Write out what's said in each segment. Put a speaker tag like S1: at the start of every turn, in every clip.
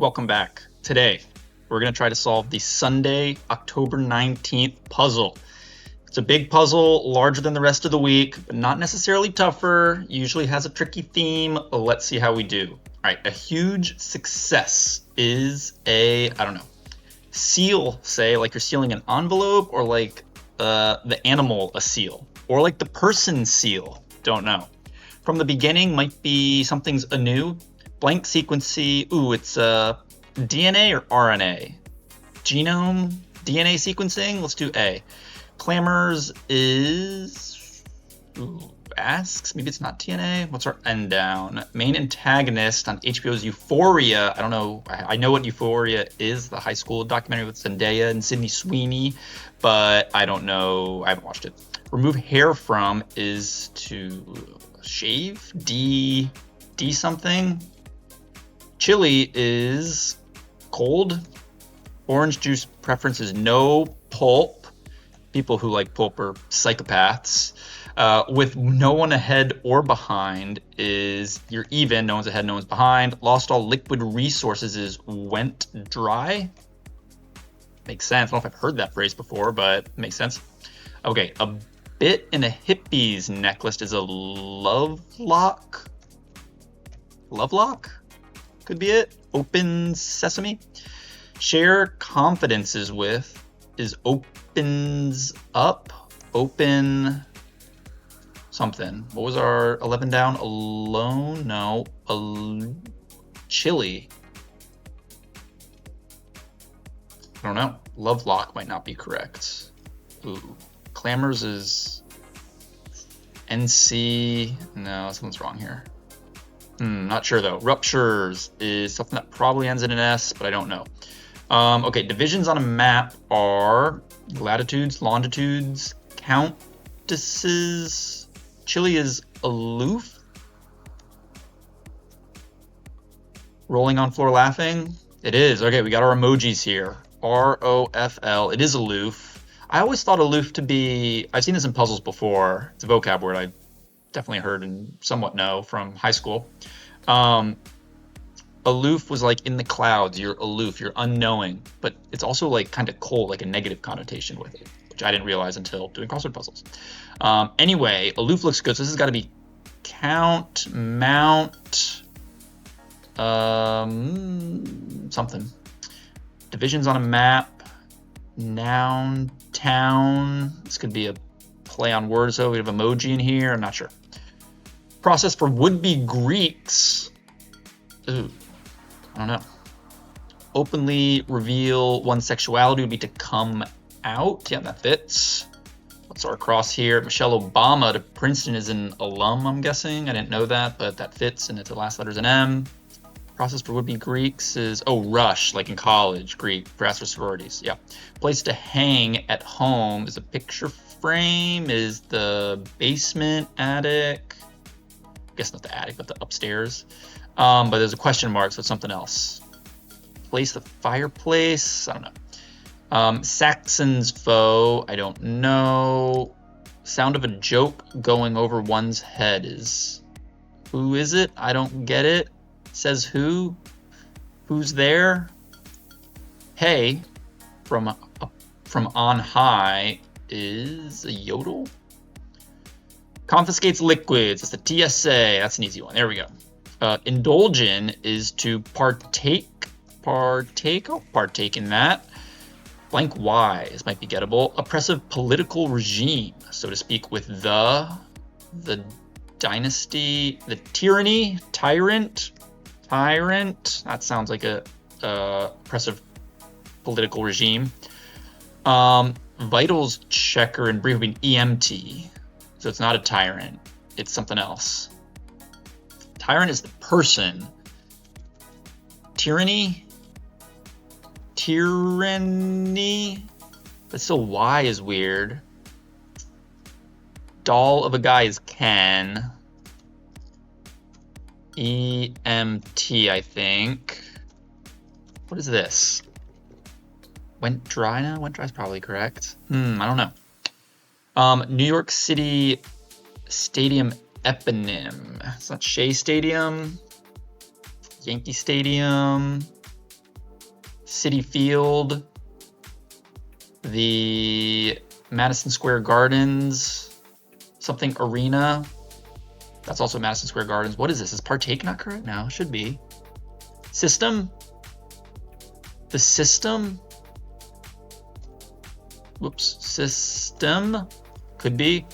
S1: welcome back. Today, we're going to try to solve the Sunday, October 19th puzzle. It's a big puzzle, larger than the rest of the week, but not necessarily tougher. Usually has a tricky theme. Let's see how we do. All right, a huge success is seal, say, like you're sealing an envelope, or like the animal, a seal, or like the person seal, don't know. From the beginning might be something's anew. Blank sequencing, it's DNA or RNA? Genome, DNA sequencing, let's do A. Clamors is, asks, maybe it's not DNA. What's our end down? Main antagonist on HBO's Euphoria. I don't know, I know what Euphoria is, the high school documentary with Zendaya and Sydney Sweeney, but I don't know, I haven't watched it. Remove hair from is to shave, D something. Chili is cold. Orange juice preference is no pulp. People who like pulp are psychopaths. With no one ahead or behind is you're even, no one's ahead, no one's behind. Lost all liquid resources is went dry. Makes sense. I don't know if I've heard that phrase before, but it makes sense. Okay, a bit in a hippie's necklace is a love lock. Love lock? Could be it. Open sesame. Share confidences with is opens up. Open something. What was our 11 down? Alone? No. Chili. I don't know. Love lock might not be correct. Ooh. Clamors is NC. No, something's wrong here. Not sure though. Ruptures is something that probably ends in an S, but I don't know. Okay, divisions on a map are latitudes, longitudes, countesses. Chile is aloof. Rolling on floor laughing. It is. Okay, we got our emojis here. ROFL. It is aloof. I always thought aloof to be, I've seen this in puzzles before. It's a vocab word I definitely heard and somewhat know from high school. Aloof was like in the clouds, you're aloof, you're unknowing, but it's also like kind of cold, like a negative connotation with it, which I didn't realize until doing crossword puzzles. Anyway, aloof looks good, so this has got to be count, mount, something. Divisions on a map, noun, town, this could be a play on words though, we have emoji in here, I'm not sure. Process for would-be Greeks. Ooh, I don't know. Openly reveal one's sexuality would be to come out. Yeah, that fits. What's our cross here? Michelle Obama to Princeton is an alum, I'm guessing. I didn't know that, but that fits, and the last letter's an M. Process for would-be Greeks is, rush, like in college, Greek, perhaps for sororities, yeah. Place to hang at home is a picture frame, is the basement, attic. I guess not the attic, but the upstairs. But there's a question mark, so it's something else. Place the fireplace, I don't know. Saxon's foe, I don't know. Sound of a joke going over one's head is, who is it? I don't get it. Says who? Who's there? Hey, from on high is a yodel. Confiscates liquids. It's the TSA. That's an easy one. There we go. Indulgent is to partake. I'll partake in that. Blank Y. This might be gettable. Oppressive political regime, so to speak, with the dynasty, the tyranny, tyrant. That sounds like a oppressive political regime. Vitals checker and brief would be EMT. So it's not a tyrant, it's something else. Tyrant is the person. Tyranny, but still Y is weird. Doll of a guy is Ken. EMT, I think. What is this? Went dry now? Went dry is probably correct. I don't know. New York City Stadium eponym. It's not Shea Stadium. Yankee Stadium. City Field, the Madison Square Gardens, something arena. That's also Madison Square Gardens. What is this? Is partake not correct? No, it should be. System? The system? Whoops. System? Could be.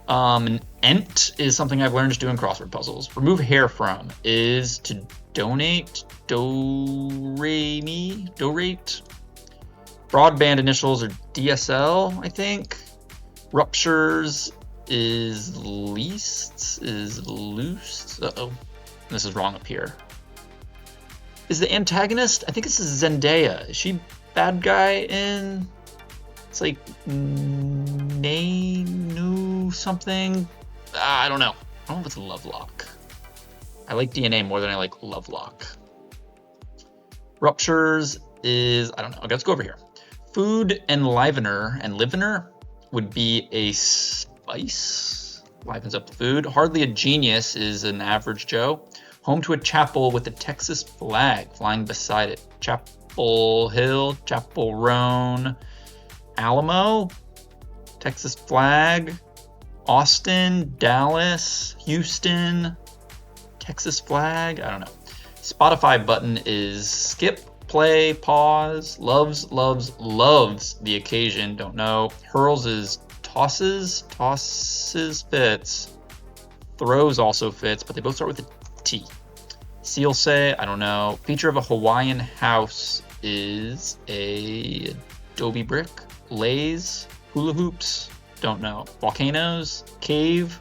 S1: An ent is something I've learned to do in crossword puzzles. Remove hair from is to donate. Do-re-mi? Do-rate? Broadband initials are DSL, I think. Ruptures is least, is loose. Uh-oh. This is wrong up here. Is the antagonist? I think this is Zendaya. Is she bad guy in? It's like Nanu something. I don't know. I don't know if it's Lovelock. I like DNA more than I like Lovelock. Ruptures is, I don't know. Okay, let's go over here. Food enlivener and livener would be a spice. Livens up the food. Hardly a genius is an average Joe. Home to a chapel with a Texas flag flying beside it. Chapel Hill, Chapel Roan, Alamo, Texas flag, Austin, Dallas, Houston, Texas flag. I don't know. Spotify button is skip, play, pause, loves the occasion. Don't know. Hurls is tosses fits. Throws also fits, but they both start with a T. Seal say, I don't know. Feature of a Hawaiian house is a adobe brick. Lays, hula hoops, don't know. Volcanoes, cave.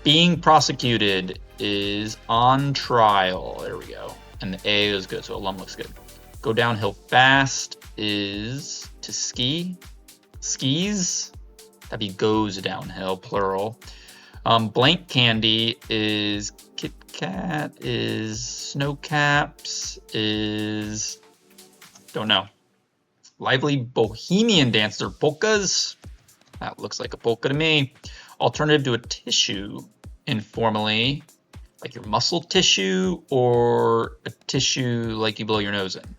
S1: Being prosecuted is on trial. There we go. And the A is good, so alum looks good. Go downhill fast is to ski. Skis, that'd be goes downhill, plural. Blank candy is Kit Kat, is snow caps, is don't know. Lively bohemian dancer, polkas. That looks like a polka to me. Alternative to a tissue, informally, like your muscle tissue or a tissue like you blow your nose in.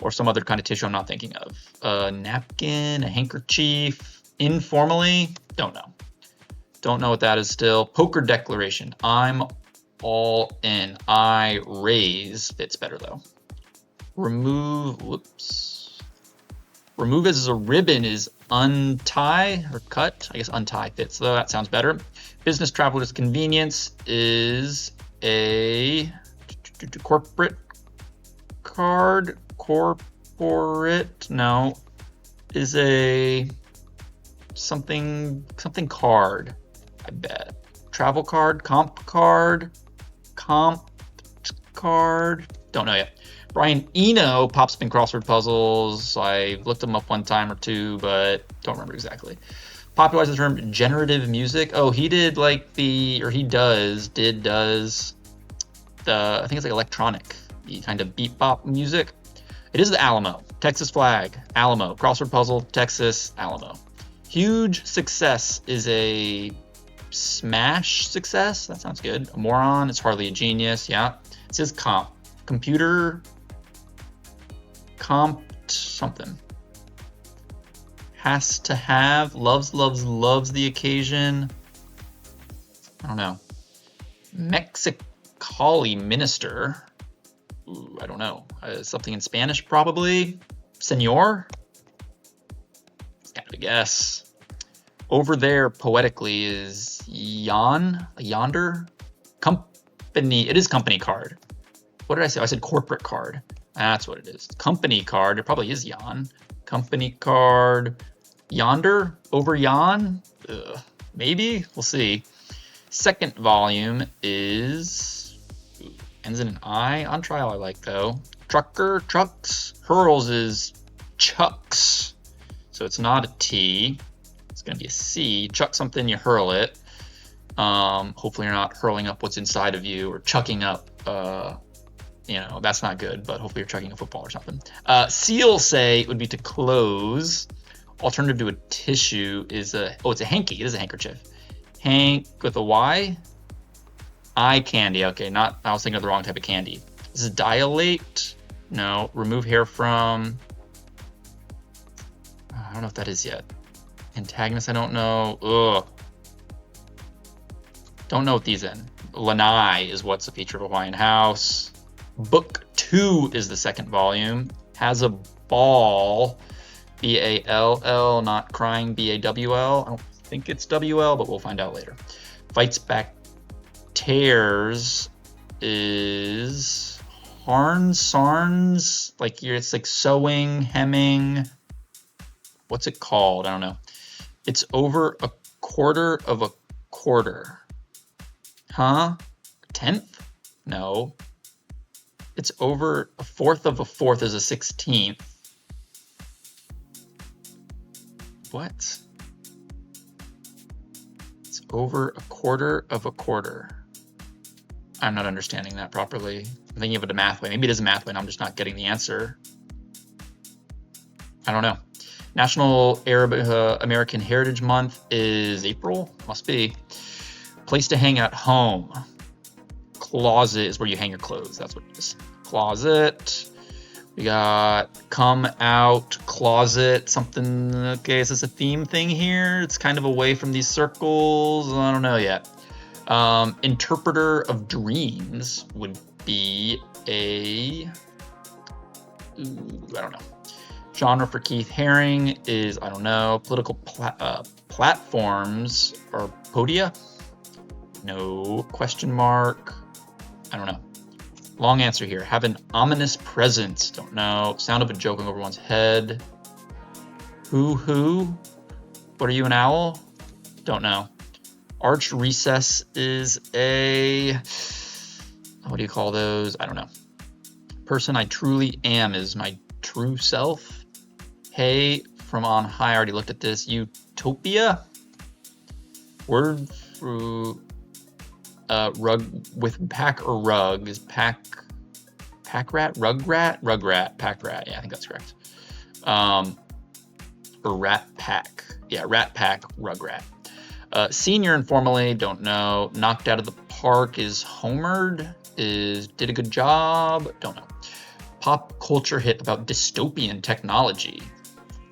S1: Or some other kind of tissue I'm not thinking of. A napkin, a handkerchief, informally, don't know. Don't know what that is still. Poker declaration, I'm all in. I raise, fits better though. Remove, whoops. Remove as a ribbon is untie or cut. I guess untie fits though, that sounds better. Business traveler's convenience is a corporate card. Corporate, no, is a something card, I bet. Travel card, comp card, don't know yet. Brian Eno pops up in crossword puzzles. I looked him up one time or two, but don't remember exactly. Popularized the term generative music. Oh, he did like the, or he does the, I think it's like electronic kind of beat bop music. It is the Alamo, Texas flag, Alamo, crossword puzzle, Texas, Alamo. Huge success is a smash success. That sounds good. A moron, it's hardly a genius. Yeah. It says computer, something. Has to have, loves the occasion. I don't know. Mexicali minister. Ooh, I don't know. Something in Spanish, probably. Senor? It's kind of a guess. Over there, poetically, is yonder? Company. It is company card. What did I say? I said corporate card. That's what it is. Company card. It probably is yon. Company card. Yonder? Over yon? Maybe? We'll see. Second volume is... ends in an I. On trial I like though. Trucker, trucks. Hurls is chucks. So it's not a T. It's going to be a C. Chuck something, you hurl it. Hopefully you're not hurling up what's inside of you or chucking up, that's not good, but hopefully you're chucking a football or something. Seal say would be to close. Alternative to a tissue is it's a hanky. It is a handkerchief. Hank with a Y. Eye candy. Okay, I was thinking of the wrong type of candy. This is dilate. No. Remove hair from... I don't know if that is yet. Antagonist, I don't know. Ugh. Don't know what these in. Lanai is what's a feature of a Hawaiian house. Book 2 is the second volume. Has a ball. B-A-L-L, not crying, B-A-W-L. I don't think it's W-L, but we'll find out later. Fights Back Tears is Sarns, like it's like sewing, hemming. What's it called? I don't know. It's over a quarter of a quarter. Huh? 10th? No. It's over a fourth of a fourth is a 16th. What? It's over a quarter of a quarter. I'm not understanding that properly. I'm thinking of it a math way. Maybe it is a math way and I'm just not getting the answer. I don't know. National Arab American Heritage Month is April? Must be. Place to hang at home. Closet is where you hang your clothes. That's what it is. Closet. We got come out, closet, something. Okay, is this a theme thing here? It's kind of away from these circles. I don't know yet. Interpreter of dreams would be a... I don't know. Genre for Keith Haring is, I don't know. Political platforms or podia? No. Question mark. I don't know. Long answer here. Have an ominous presence. Don't know. Sound of a joke over one's head. Who? What are you, an owl? Don't know. Arch recess is a... What do you call those? I don't know. Person I truly am is my true self. Hey, from on high. I already looked at this. Utopia? Word through... rug with pack or rug is pack rat, rugrat, pack rat. Yeah, I think that's correct. Or rat pack. Yeah, rat pack, rugrat. Senior informally, don't know. Knocked out of the park is homered, did a good job, don't know. Pop culture hit about dystopian technology,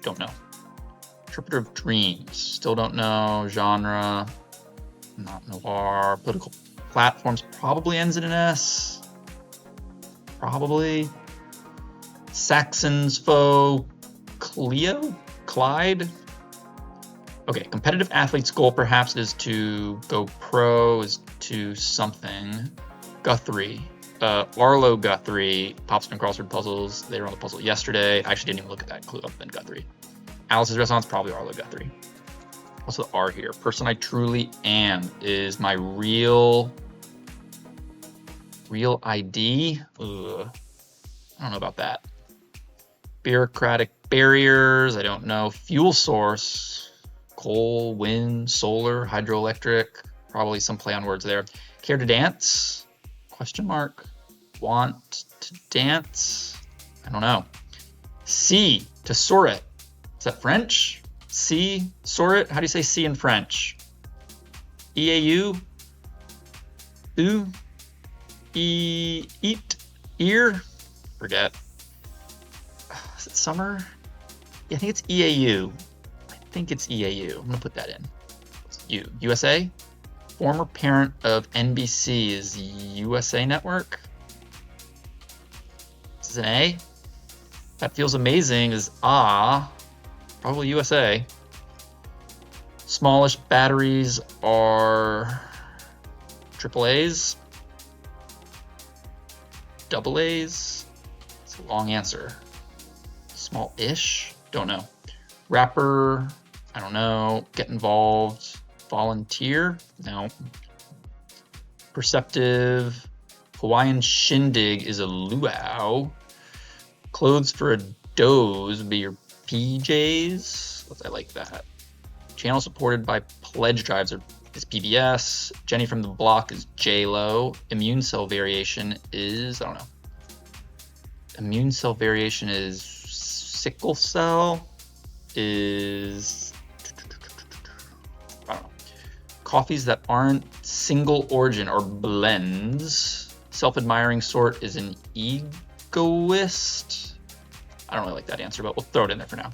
S1: don't know. Interpreter of dreams, still don't know. Genre, not noir. Political platforms probably ends in an S. Probably. Saxon's foe, Clyde. Okay, competitive athlete's goal perhaps is to go pro, is to something. Guthrie. Arlo Guthrie, Pops and Crossword Puzzles. They were on the puzzle yesterday. I actually didn't even look at that clue other than Guthrie. Alice's Restaurant's probably Arlo Guthrie. What's the R here? Person I truly am is my real ID. Ugh. I don't know about that. Bureaucratic barriers. I don't know. Fuel source. Coal, wind, solar, hydroelectric. Probably some play on words there. Care to dance? Question mark. Want to dance? I don't know. C, to soar it. Is that French? C, soar it? How do you say C in French? E-A-U? Ooh? Eat? Ear? Forget. Is it summer? Yeah, I think it's E-A-U. I think it's E-A-U. I'm gonna put that in. USA? Former parent of NBC is USA Network. This is an A. That feels amazing is probably USA. Smallish batteries are AAAs. Double A's. It's a long answer. Small-ish? Don't know. Rapper? I don't know. Get involved. Volunteer? No. Perceptive. Hawaiian shindig is a luau. Clothes for a doze would be your PJs. I like that. Channel supported by pledge drives is PBS. Jenny from the Block is J-Lo. Immune cell variation is, I don't know. Immune cell variation is sickle cell is, I don't know. Coffees that aren't single origin or blends. Self-admiring sort is an egoist. I don't really like that answer, but we'll throw it in there for now.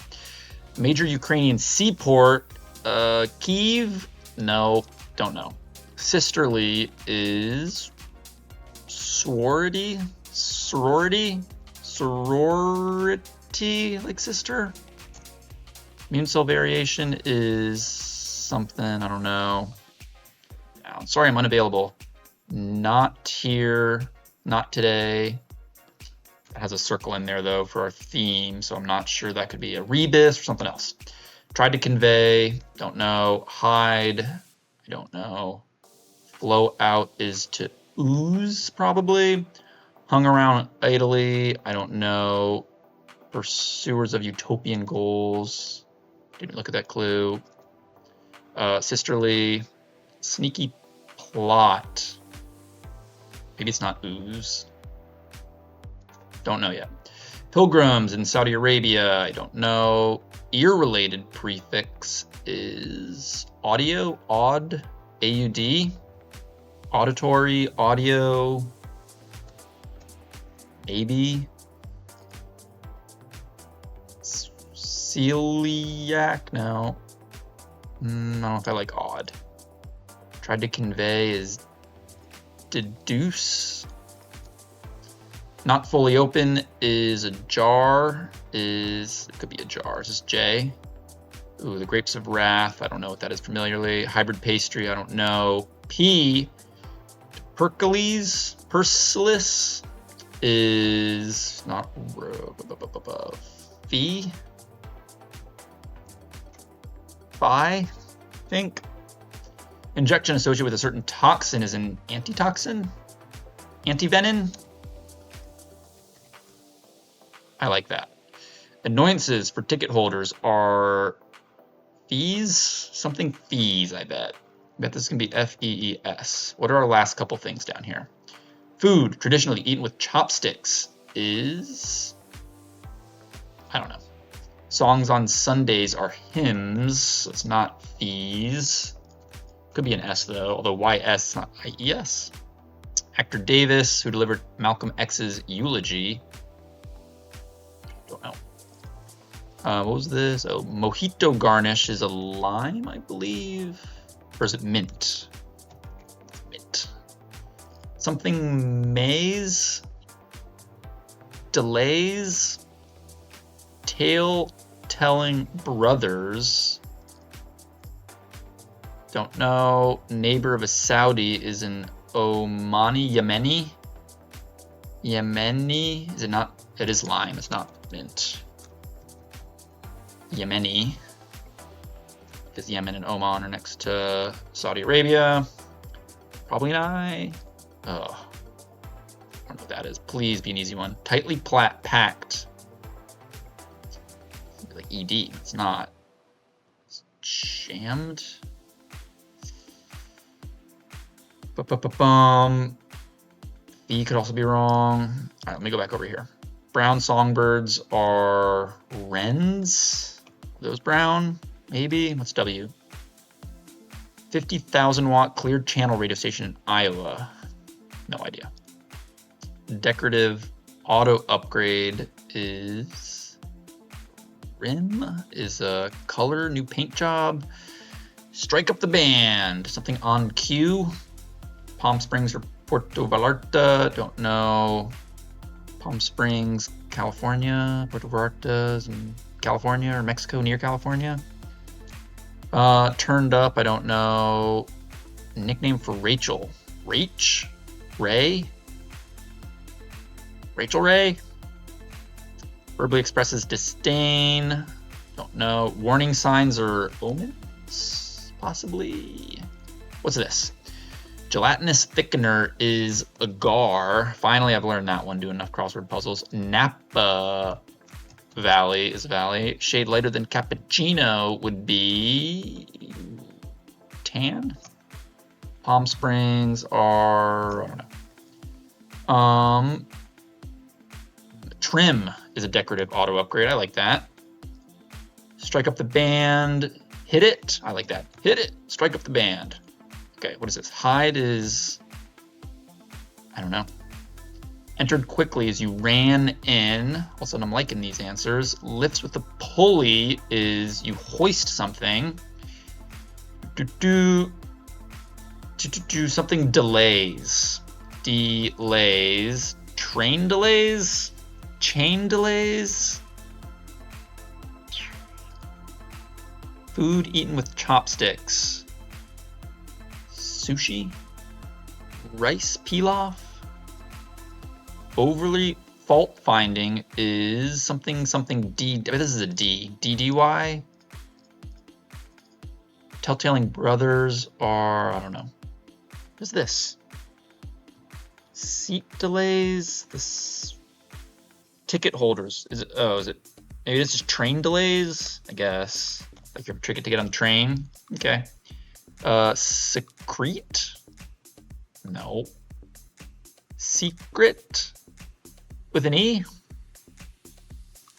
S1: Major Ukrainian seaport, Kyiv? No, don't know. Sisterly is sorority, like sister. Immune cell variation is something, I don't know. Sorry, I'm unavailable. Not here, not today. It has a circle in there though for our theme, so I'm not sure that could be a rebus or something else. Tried to convey, don't know. Hide, I don't know. Flow out is to ooze, probably. Hung around idly, I don't know. Pursuers of utopian goals. Didn't look at that clue. Sisterly, sneaky plot. Maybe it's not ooze. Don't know yet. Pilgrims in Saudi Arabia, I don't know. Ear-related prefix is audio, odd, AUD. Auditory, audio, maybe. Celiac, no. I don't know if I like odd. Tried to convey is deduce. Not fully open is ajar. It could be ajar. Is this J? Ooh, the grapes of wrath. I don't know what that is familiarly. Hybrid pastry. I don't know. P. Persilis is not fee. I think. Injection associated with a certain toxin is an antitoxin? Antivenin? I like that. Annoyances for ticket holders are fees? Something fees, I bet. I bet this can be F-E-E-S. What are our last couple things down here? Food, traditionally eaten with chopsticks, is... I don't know. Songs on Sundays are hymns, so it's not fees. Could be an S though, although YS is not IES. Actor Davis, who delivered Malcolm X's eulogy. Don't know. What was this? Oh, mojito garnish is a lime, I believe. Or is it mint? Mint. Something maze. Delays. Tale-telling brothers. Don't know. Neighbor of a Saudi is an Omani, Yemeni. Yemeni, is it not? It is lime, it's not mint. Yemeni. Because Yemen and Oman are next to Saudi Arabia. Probably not. Oh, I don't know what that is. Please be an easy one. Tightly packed. Like ED, it's not. It's jammed. E could also be wrong. All right, let me go back over here. Brown songbirds are wrens. Are those brown? Maybe. What's W? 50,000 watt cleared channel radio station in Iowa. No idea. Decorative auto upgrade is rim. Is a color, new paint job. Strike up the band. Something on cue. Palm Springs or Puerto Vallarta, don't know. Palm Springs, California. Puerto Vallarta is in California or Mexico, near California. Turned up, I don't know. Nickname for Rachel. Rach? Ray? Rachel Ray? Verbally expresses disdain. Don't know. Warning signs or omens? Possibly. What's this? Gelatinous thickener is agar. Finally, I've learned that one. Do enough crossword puzzles. Napa Valley is valley. Shade lighter than cappuccino would be tan. Palm Springs are, I don't know. Trim is a decorative auto upgrade. I like that. Strike up the band. Hit it. I like that. Hit it. Strike up the band. Okay, what is this? Hide is, I don't know. Entered quickly as you ran in. All of a sudden I'm liking these answers. Lifts with a pulley is you hoist something. Something delays. Delays. Train delays? Chain delays? Food eaten with chopsticks. Sushi? Rice pilaf? Overly fault finding is something D. This is a D. DDY? Telltaling brothers are, I don't know. What is this? Seat delays? This ticket holders. Is it, oh, is it, maybe this is train delays? I guess. Like your ticket to get on the train. Okay. Secrete? No. Secret? With an E?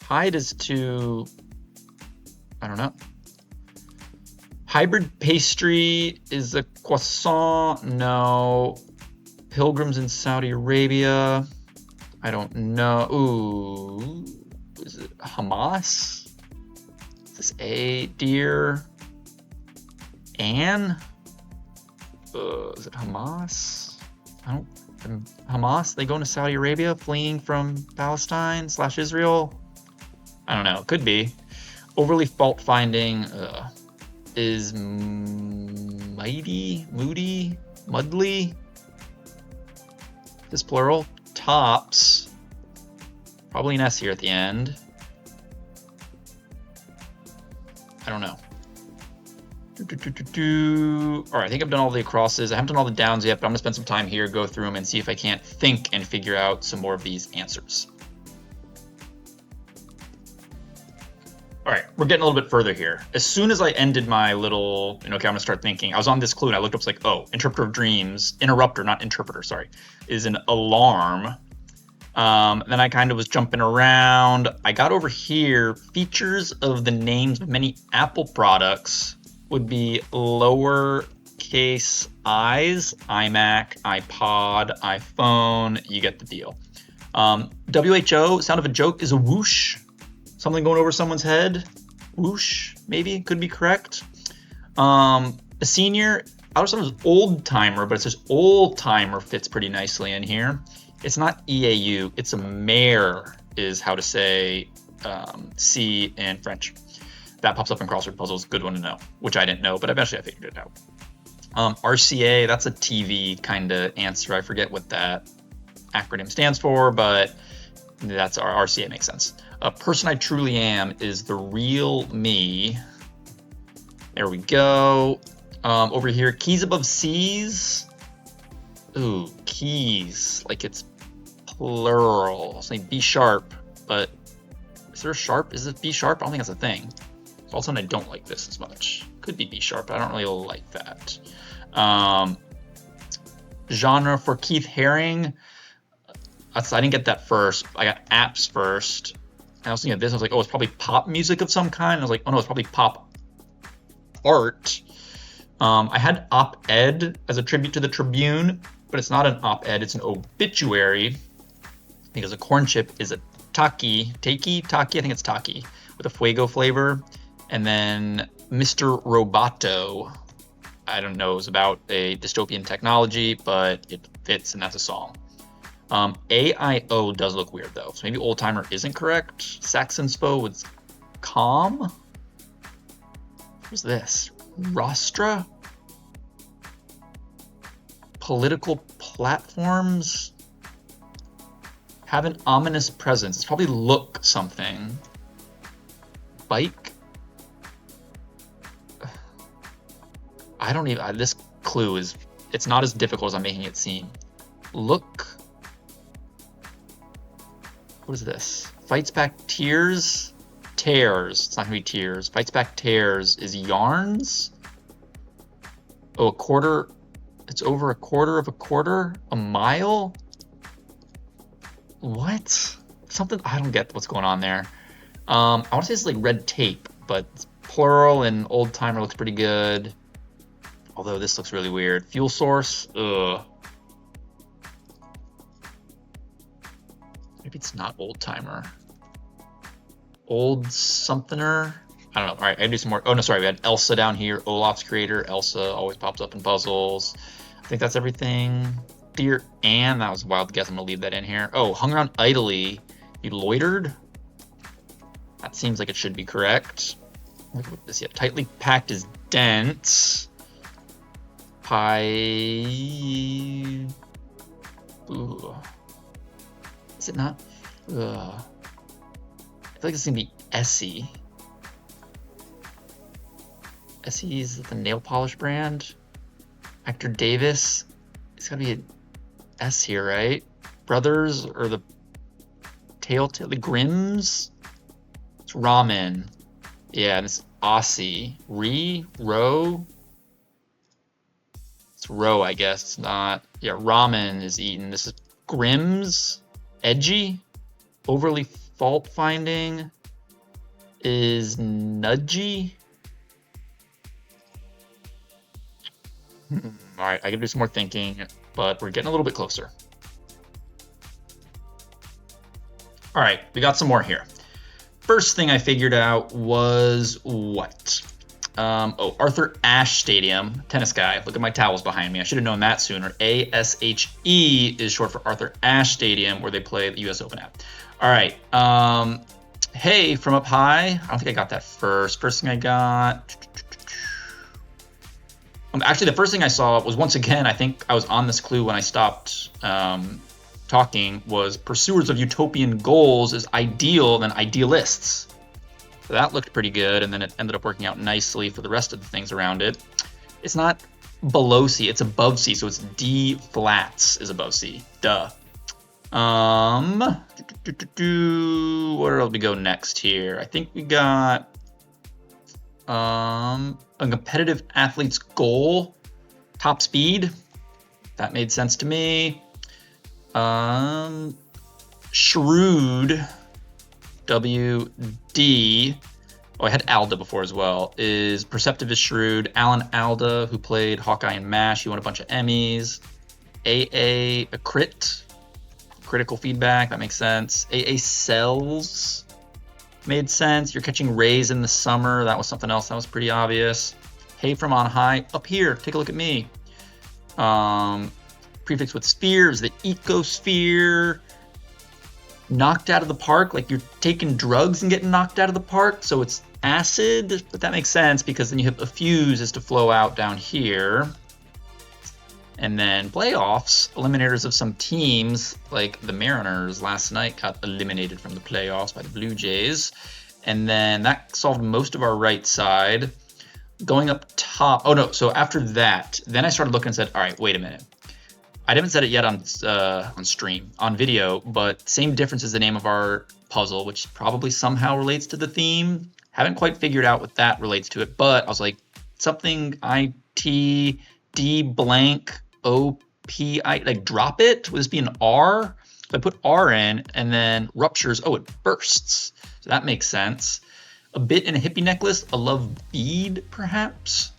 S1: Hide is to, I don't know. Hybrid pastry is a croissant. No. Pilgrims in Saudi Arabia. I don't know. Ooh. Is it Hamas? Is this a deer? Anne? Is it Hamas? I don't. Hamas? They going to Saudi Arabia, fleeing from Palestine / Israel? I don't know. Could be. Overly fault finding. Is mighty, moody, mudly. This plural. Tops. Probably an S here at the end. I don't know. All right, I think I've done all the acrosses. I haven't done all the downs yet, but I'm gonna spend some time here, go through them, and see if I can't think and figure out some more of these answers. All right, we're getting a little bit further here. As soon as I ended my little, okay, I'm gonna start thinking. I was on this clue and I looked up, it's like, oh, interpreter of dreams, interrupter, not interpreter, sorry, is an alarm. Then I kind of was jumping around. I got over here. Features of the names of many Apple products would be lowercase i's, iMac, iPod, iPhone. You get the deal. WHO, sound of a joke, is a whoosh. Something going over someone's head. Whoosh, maybe, could be correct. A senior, I was old timer, but it says old timer fits pretty nicely in here. It's not EAU, it's a mare is how to say C in French. That pops up in crossword puzzles, good one to know, which I didn't know, but eventually I figured it out. RCA, that's a TV kind of answer. I forget what that acronym stands for, but that's our RCA makes sense. A person I truly am is the real me. There we go. Over here, keys above C's. Ooh, keys, like it's plural. It's like B sharp, but is there a sharp? Is it B sharp? I don't think that's a thing. All of a sudden, I don't like this as much. Could be B sharp, but I don't really like that. Genre for Keith Haring. I didn't get that first. I got apps first. And I was thinking of this. I was like, oh, it's probably pop music of some kind. And I was like, oh no, it's probably pop art. I had op-ed as a tribute to the Tribune, but it's not an op-ed, it's an obituary, because a corn chip is a taki, I think it's taki, with a fuego flavor. And then Mr. Roboto, I don't know, is about a dystopian technology, but it fits, and that's a song. AIO does look weird though, so maybe old timer isn't correct. Saxonspo was calm. What's this? Rostra? Political platforms have an ominous presence. It's probably look something. Bike? I don't even, this clue is, it's not as difficult as I'm making it seem. Look. What is this? Fights back tears? Tears. It's not gonna be tears. Fights back tears is yarns? Oh, a quarter. It's over a quarter of a quarter? A mile? What? Something, I don't get what's going on there. I want to say it's like red tape, but it's plural and old timer looks pretty good. Although this looks really weird. Fuel source, ugh. Maybe it's not old timer. Old somethinger? I don't know. All right, I gotta do some more. Oh, no, sorry. We had Elsa down here. Olaf's creator. Elsa always pops up in puzzles. I think that's everything. Dear Anne, that was a wild guess. I'm gonna leave that in here. Oh, hung around idly. You loitered? That seems like it should be correct. Look at this. Yeah, tightly packed is dense. Pie. Ooh. Is it not? Ugh. I feel like it's gonna be Essie. Essie is the nail polish brand. Actor Davis. It's gotta be an S here, right? Brothers or the Telltale, the Grimms. It's ramen. Yeah, and it's Aussie. Row. It's row, I guess. It's not. Yeah, ramen is eaten. This is Grimms. Edgy. Overly fault finding is nudgy. All right, I can do some more thinking, but we're getting a little bit closer. All right, we got some more here. First thing I figured out was what? Arthur Ashe Stadium, tennis guy. Look at my towels behind me. I should have known that sooner. ASHE is short for Arthur Ashe Stadium, where they play the US Open at. All right. Hey, from up high. I don't think I got that first. First thing I got. Actually, the first thing I saw was, once again, I think I was on this clue when I stopped talking, was pursuers of utopian goals is ideal than idealists. So that looked pretty good, and then it ended up working out nicely for the rest of the things around it. It's not below C, it's above C, so it's D flats is above C. Duh. Where else we go next here? I think we got a competitive athlete's goal, top speed. That made sense to me. Shrewd, WD. Oh, I had Alda before as well. Is perceptive is shrewd. Alan Alda, who played Hawkeye and MASH, he won a bunch of Emmys. AA, a crit. Critical feedback, that makes sense. AA cells made sense. You're catching rays in the summer. That was something else that was pretty obvious. Hey from on high, up here, take a look at me. Prefix with sphere is the ecosphere. Knocked out of the park, like you're taking drugs and getting knocked out of the park, so it's acid, but that makes sense because then you have effuse is to flow out down here. And then playoffs, eliminators of some teams, like the Mariners last night got eliminated from the playoffs by the Blue Jays. And then that solved most of our right side. Going up top, oh no, so after that, then I started looking and said, all right, wait a minute. I haven't said it yet on stream, on video, but same difference is the name of our puzzle, which probably somehow relates to the theme. Haven't quite figured out what that relates to it, but I was like, something IT D blank OPI, like drop it? Would this be an R? So I put R in, and then ruptures, oh, it bursts. So that makes sense. A bit in a hippie necklace, a love bead, perhaps.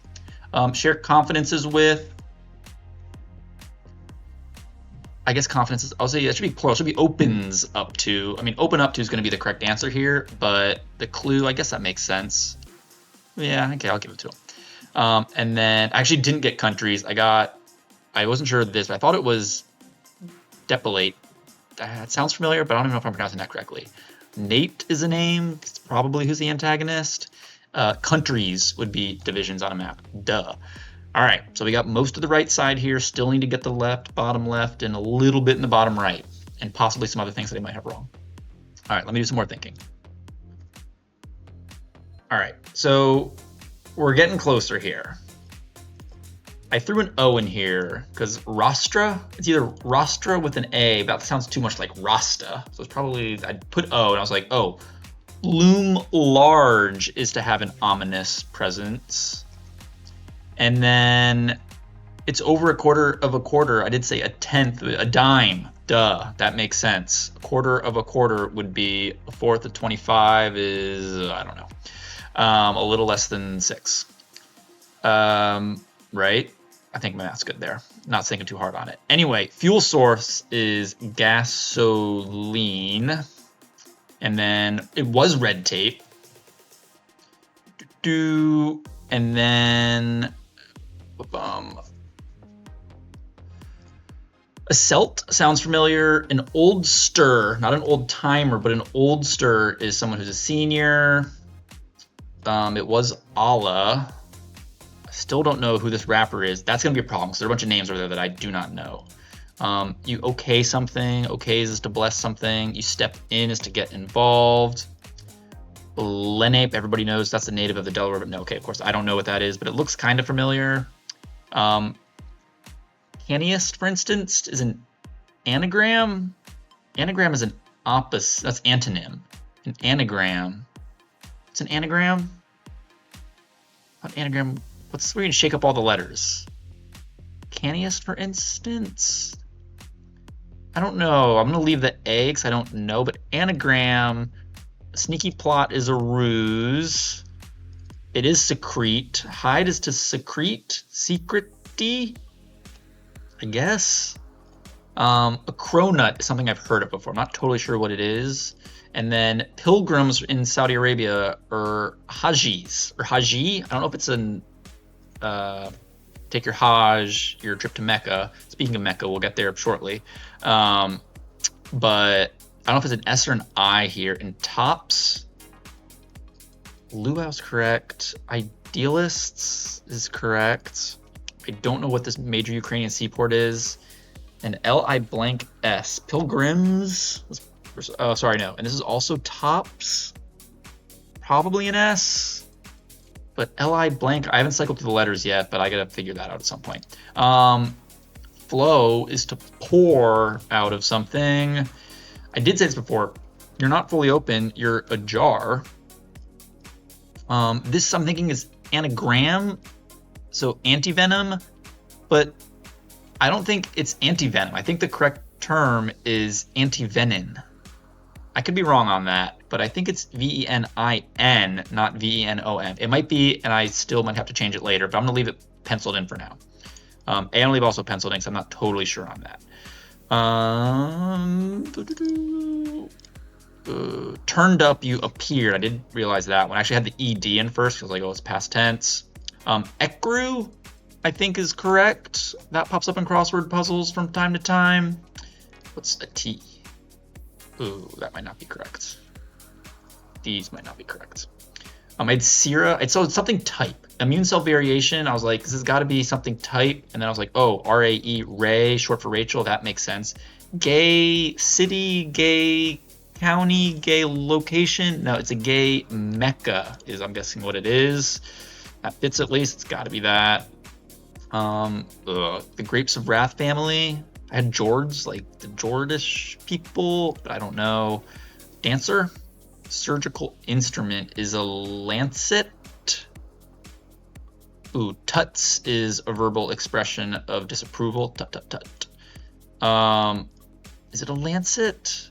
S1: Share confidences with. I guess confidence is, I'll say that should be plural, it should be opens up to. I mean, open up to is going to be the correct answer here, but the clue, I guess that makes sense. Yeah, okay, I'll give it to him. And then I actually didn't get countries. I wasn't sure of this, but I thought it was depilate. That sounds familiar, but I don't even know if I'm pronouncing that correctly. Nate is a name. It's probably who's the antagonist. Countries would be divisions on a map. Duh. All right, so we got most of the right side here. Still need to get the bottom left, and a little bit in the bottom right, and possibly some other things that I might have wrong. All right, let me do some more thinking. All right, so we're getting closer here. I threw an O in here because Rostra, it's either Rostra with an A, but that sounds too much like Rasta. So it's probably, I put O and I was like, oh, loom large is to have an ominous presence. And then it's over a quarter of a quarter. I did say a tenth, a dime. Duh, that makes sense. A quarter of a quarter would be a fourth of 25 is, I don't know, a little less than 6. Right? I think my math's good there. not thinking too hard on it. Anyway, fuel source is gasoline. And then it was red tape. And then a celt sounds familiar. An oldster, not an old timer, but an oldster is someone who's a senior. It was Allah. I still don't know who this rapper is. That's gonna be a problem because there are a bunch of names over there that I do not know. You okay something. Okay is to bless something. You step in is to get involved. Lenape, everybody knows that's the native of the Delaware, but no, okay, of course, I don't know what that is, but it looks kind of familiar. Caniest, for instance, is an anagram. Anagram is an opposite, that's antonym. An anagram. It's an anagram? What anagram? We're gonna shake up all the letters. Caniest, for instance? I don't know. I'm gonna leave the A because I don't know, but anagram, sneaky plot is a ruse. It is secrete. Hide is to secrete. Secrety, I guess. A cronut is something I've heard of before. I'm not totally sure what it is. And then pilgrims in Saudi Arabia are hajis or haji. I don't know if it's an take your Hajj, your trip to Mecca. Speaking of Mecca, we'll get there shortly. But I don't know if it's an S or an I here. And tops, luau's correct. Idealists is correct. I don't know what this major Ukrainian seaport is. And Li blank S, pilgrims. Oh, sorry, no. And this is also tops. Probably an S. But Li blank, I haven't cycled through the letters yet, but I gotta figure that out at some point. Flow is to pour out of something. I did say this before. You're not fully open, you're ajar. This I'm thinking is anagram, so antivenom, but I don't think it's antivenom. I think the correct term is antivenin. I could be wrong on that, but I think it's V-E-N-I-N, not V-E-N-O-N. It might be, and I still might have to change it later, but I'm going to leave it penciled in for now. I'm going to leave also penciled in because I'm not totally sure on that. Turned up, you appeared. I did realize that one. I actually had the ED in first because I was like, oh, it's past tense. Ekru, I think, is correct. That pops up in crossword puzzles from time to time. What's a T? Ooh, that might not be correct. These might not be correct. I had Sira. So it's something type. Immune cell variation. I was like, this has got to be something type. And then I was like, oh, R-A-E, Ray, short for Rachel. That makes sense. Gay city, gay county, gay location. No, it's a gay Mecca is, I'm guessing, what it is. That fits at least. It's got to be that. The Grapes of Wrath family. I had George, like the Jordish people, but I don't know. Dancer. Surgical instrument is a lancet. Ooh, tuts is a verbal expression of disapproval. Tut, tut, tut. Is it a lancet?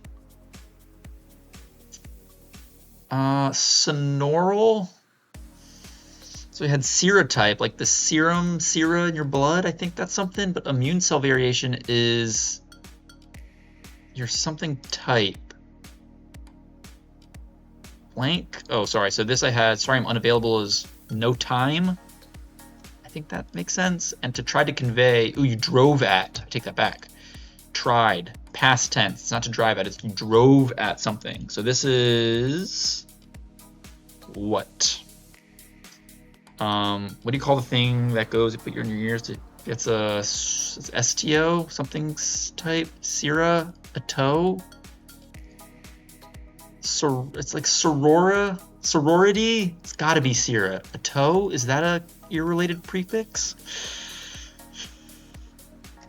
S1: Sonoral. So we had serotype, like the serum, sera in your blood. I think that's something, but immune cell variation is you're something type. Blank. Oh, sorry. So this I had, sorry, I'm unavailable is no time. I think that makes sense. And to try to convey, ooh, you drove at. I take that back. Tried. Past tense. It's not to drive at, it's you drove at something. So this is what? What do you call the thing that goes, you put your in your ears? It's a STO, something's type, Sierra, a toe. So it's like sorority. It's got to be Sierra. A toe, is that a ear-related prefix?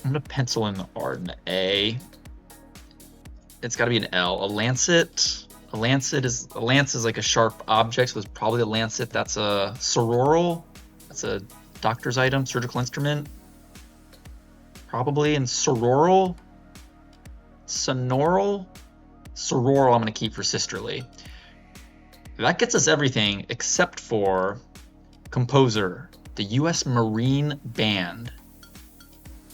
S1: I'm gonna pencil in the R and the A. It's got to be an L. A lancet. A lance is like a sharp object, so it's probably a lancet. That's a sororal. That's a doctor's item, surgical instrument. Probably. And sororal. Sonoral. Sororal I'm going to keep for sisterly. That gets us everything except for composer, the U.S. Marine Band.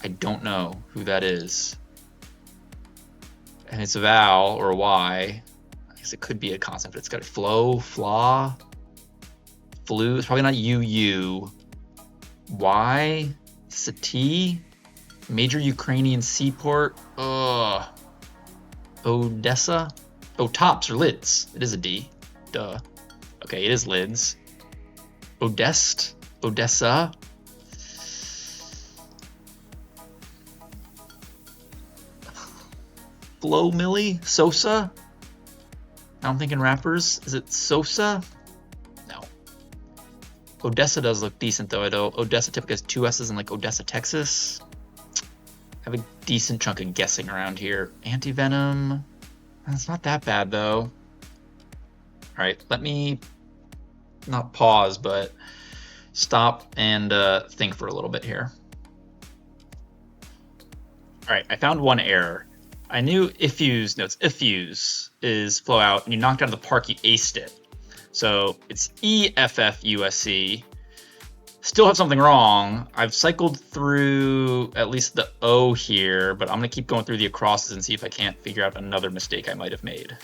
S1: I don't know who that is. And it's a vowel or a Y. I guess it could be a consonant, but it's got a flow, flaw, flu. It's probably not UU. Y, it's a T. Major Ukrainian seaport. Odessa. Oh, tops or lids. It is a D. Duh. Okay, it is lids. Odessa. Flo Millie? Sosa? I'm thinking rappers. Is it Sosa? No. Odessa does look decent though. I know Odessa typically has 2 S's in like Odessa, Texas. I have a decent chunk of guessing around here. Antivenom. It's not that bad though. All right, let me not pause, but stop and think for a little bit here. All right, I found one error. I knew Ifuse, no, it's Ifuse is flow out, and you knocked out of the park, you aced it. So it's EFFUSC. Still have something wrong. I've cycled through at least the O here, but I'm gonna keep going through the acrosses and see if I can't figure out another mistake I might have made.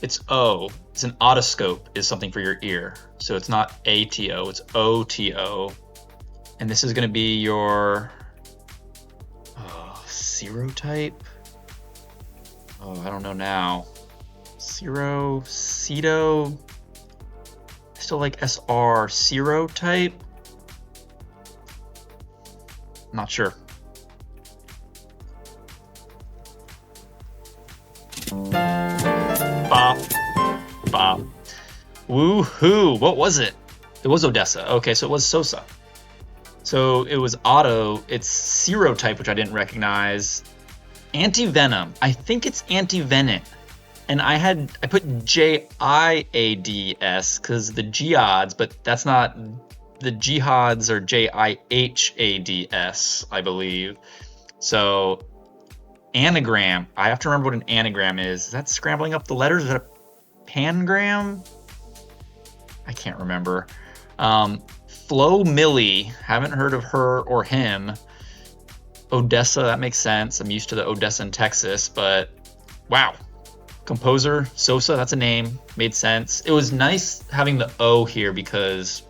S1: It's O. It's an otoscope is something for your ear. So it's not ATO, it's OTO. And this is gonna be your serotype. Oh, I don't know now. Ceto. Still like SR serotype. Not sure. Bop. Woohoo! What was it? It was Odessa. Okay, so it was Sosa. So it was Otto. It's serotype, which I didn't recognize. Antivenom. I think it's antivenin. And I put JIADS because the jihads, but that's not, the jihads are JIHADS, I believe. So anagram, I have to remember what an anagram is. Is that scrambling up the letters? Is that a pangram? I can't remember. Flo Millie, haven't heard of her or him. Odessa, that makes sense. I'm used to the Odessa in Texas, but wow. Composer, Sosa, that's a name, made sense. It was nice having the O here because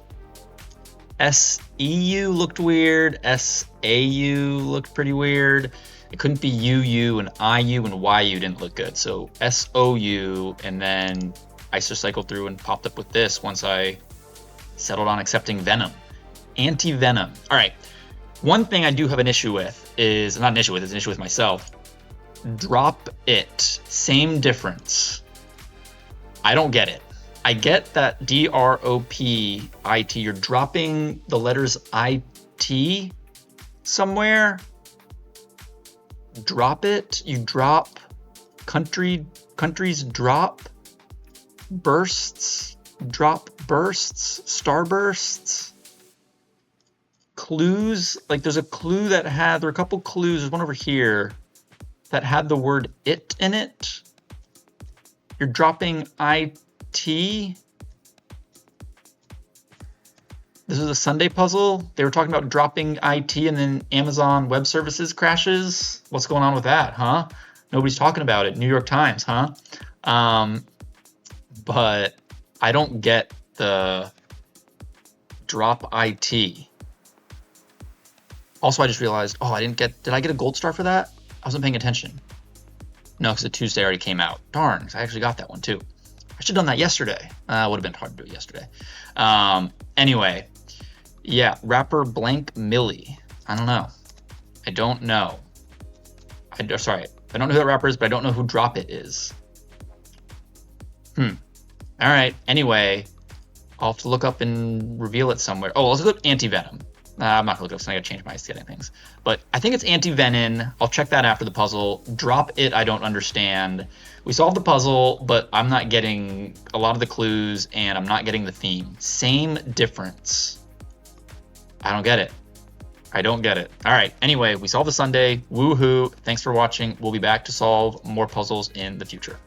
S1: SEU looked weird, SAU looked pretty weird. It couldn't be UU and IU and YU didn't look good. So SOU, and then I just cycled through and popped up with this once I settled on accepting Venom. Antivenom. All right. One thing I do have an issue with is, not an issue with, it's an issue with myself. Drop it. Same difference. I don't get it. I get that DROPIT, you're dropping the letters IT somewhere. Drop it. You drop countries drop bursts, drop bursts, starbursts. Clues, like there's a clue that had, there are a couple clues, there's one over here that had the word it in it. You're dropping IT. This is a Sunday puzzle. They were talking about dropping IT and then Amazon Web Services crashes. What's going on with that, huh? Nobody's talking about it. New York Times, huh? But I don't get the drop IT. Also, I just realized, did I get a gold star for that? I wasn't paying attention. No, because the Tuesday already came out. Darn, I actually got that one too. I should have done that yesterday. Would have been hard to do it yesterday. Anyway, yeah, rapper Blank Millie. I don't know. I don't know. Sorry, I don't know who that rapper is, but I don't know who Drop It is. All right, anyway, I'll have to look up and reveal it somewhere. Oh, let's look up Antivenom. I'm not gonna look up, so I gotta change my getting things. But I think it's antivenin. I'll check that after the puzzle. Drop it, I don't understand. We solved the puzzle, but I'm not getting a lot of the clues, and I'm not getting the theme. Same difference. I don't get it. I don't get it. All right, anyway, we solved the Sunday. Woohoo. Thanks for watching. We'll be back to solve more puzzles in the future.